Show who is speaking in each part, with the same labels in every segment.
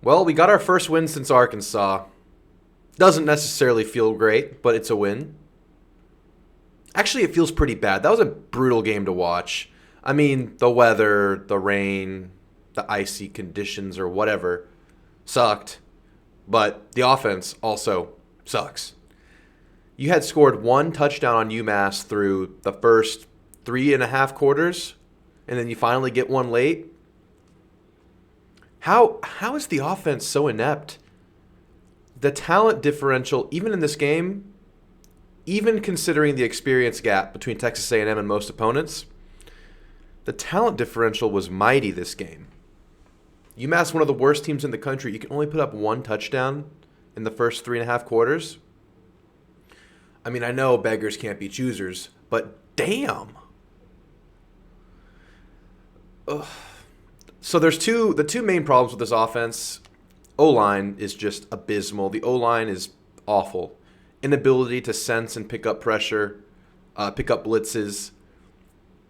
Speaker 1: Well, we got our first win since Arkansas. Doesn't necessarily feel great, but it's a win. Actually, it feels pretty bad. That was a brutal game to watch. I mean, the weather, the rain, the icy conditions, or whatever sucked, but the offense also sucks. You had scored one touchdown on Umass through the first 3.5 quarters, and then you finally get one late. How is the offense so inept? The talent differential, even in this game, even considering the experience gap between Texas A&M and most opponents, the talent differential was mighty this game. UMass, one of the worst teams in the country, you can only put up one touchdown in the first 3.5 quarters. I mean, I know beggars can't be choosers, but damn. Ugh. So there's the two main problems with this offense. O-line is just abysmal. The O-line is awful. Inability to sense and pick up pressure, pick up blitzes,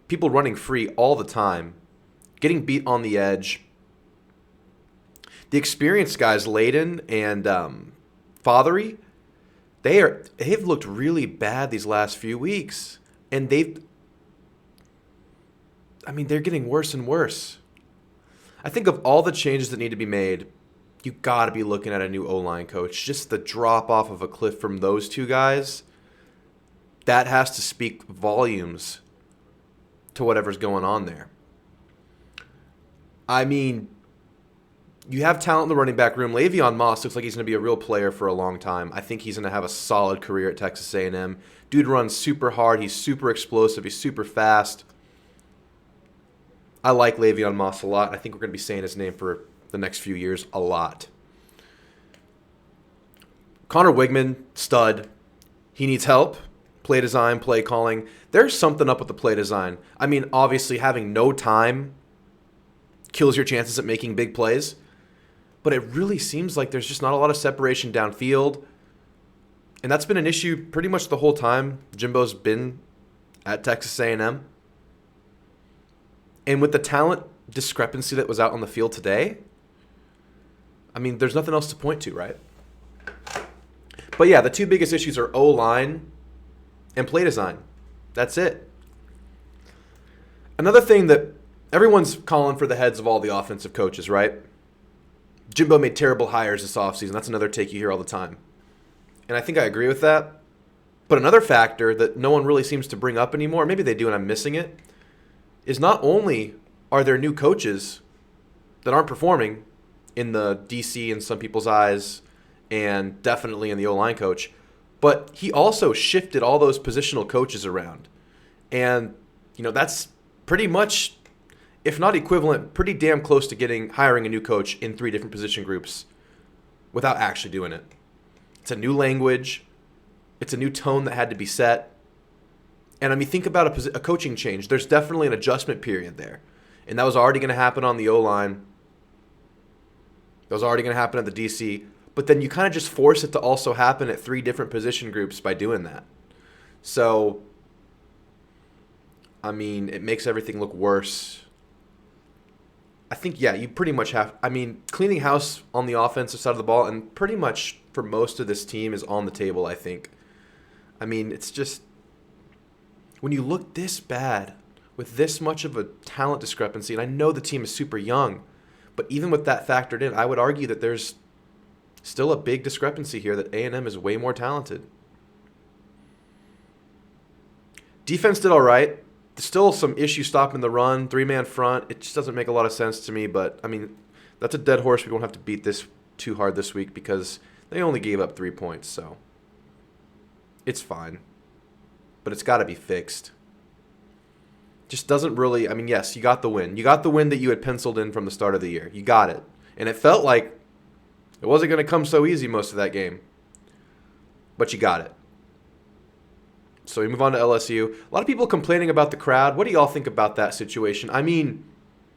Speaker 1: people running free all the time, getting beat on the edge. The experienced guys, Layden and Fothery, they've looked really bad these last few weeks, and they're getting worse and worse. I think of all the changes that need to be made, you got to be looking at a new O-line coach. Just the drop off of a cliff from those two guys, that has to speak volumes to whatever's going on there. I mean, you have talent in the running back room. Le'Veon Moss looks like he's going to be a real player for a long time. I think he's going to have a solid career at Texas A&M. Dude runs super hard. He's super explosive. He's super fast. I like Le'Veon Moss a lot. I think we're going to be saying his name for the next few years a lot. Connor Wigman, stud. He needs help. Play design, play calling. There's something up with the play design. I mean, obviously having no time kills your chances at making big plays. But it really seems like there's just not a lot of separation downfield. And that's been an issue pretty much the whole time Jimbo's been at Texas A&M. And with the talent discrepancy that was out on the field today, I mean, there's nothing else to point to, right? But yeah, the two biggest issues are O-line and play design. That's it. Another thing that everyone's calling for the heads of all the offensive coaches, right? Jimbo made terrible hires this offseason. That's another take you hear all the time. And I think I agree with that. But another factor that no one really seems to bring up anymore, maybe they do and I'm missing it, is not only are there new coaches that aren't performing in the DC in some people's eyes and definitely in the O-line coach, but he also shifted all those positional coaches around. And, that's pretty much, if not equivalent, pretty damn close to hiring a new coach in 3 different position groups without actually doing it. It's a new language. It's a new tone that had to be set. And I mean, think about a coaching change. There's definitely an adjustment period there. And that was already going to happen on the O-line. That was already going to happen at the DC. But then you kind of just force it to also happen at 3 different position groups by doing that. So, I mean, it makes everything look worse. I think, yeah, you pretty much have, cleaning house on the offensive side of the ball and pretty much for most of this team is on the table, I think. I mean, it's just, when you look this bad with this much of a talent discrepancy, and I know the team is super young, but even with that factored in, I would argue that there's still a big discrepancy here that A&M is way more talented. Defense did all right. There's still some issues stopping the run, 3-man front. It just doesn't make a lot of sense to me, but, that's a dead horse. We won't have to beat this too hard this week because they only gave up 3 points, so it's fine. But it's got to be fixed. Just doesn't really, yes, you got the win. You got the win that you had penciled in from the start of the year. You got it. And it felt like it wasn't going to come so easy most of that game. But you got it. So we move on to LSU. A lot of people complaining about the crowd. What do y'all think about that situation?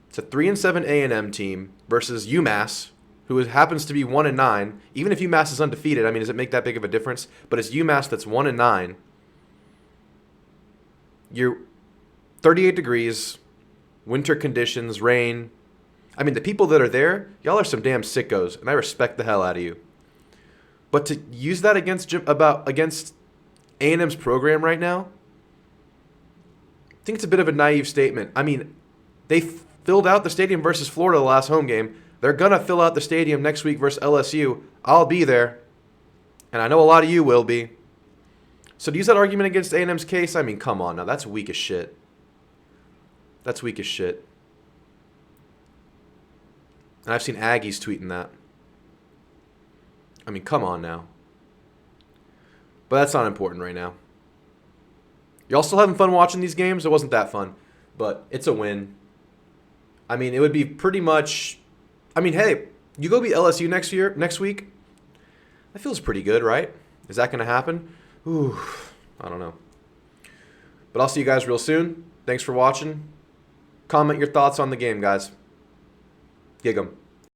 Speaker 1: It's a 3-7 A&M team versus UMass, who happens to be 1-9. Even if UMass is undefeated, does it make that big of a difference? But it's UMass that's 1-9. You're 38 degrees, winter conditions, rain. I mean, the people that are there, y'all are some damn sickos, and I respect the hell out of you. But to use that against A&M's program right now, I think it's a bit of a naive statement. I mean, they filled out the stadium versus Florida the last home game. They're going to fill out the stadium next week versus LSU. I'll be there, and I know a lot of you will be. So to use that argument against A&M's case, I mean, come on now. That's weak as shit. That's weak as shit. And I've seen Aggies tweeting that. I mean, come on now. But that's not important right now. Y'all still having fun watching these games? It wasn't that fun, but it's a win. I mean, it would be pretty much... I mean, hey, you go beat LSU next week? That feels pretty good, right? Is that going to happen? Ooh, I don't know. But I'll see you guys real soon. Thanks for watching. Comment your thoughts on the game, guys. Gig 'em.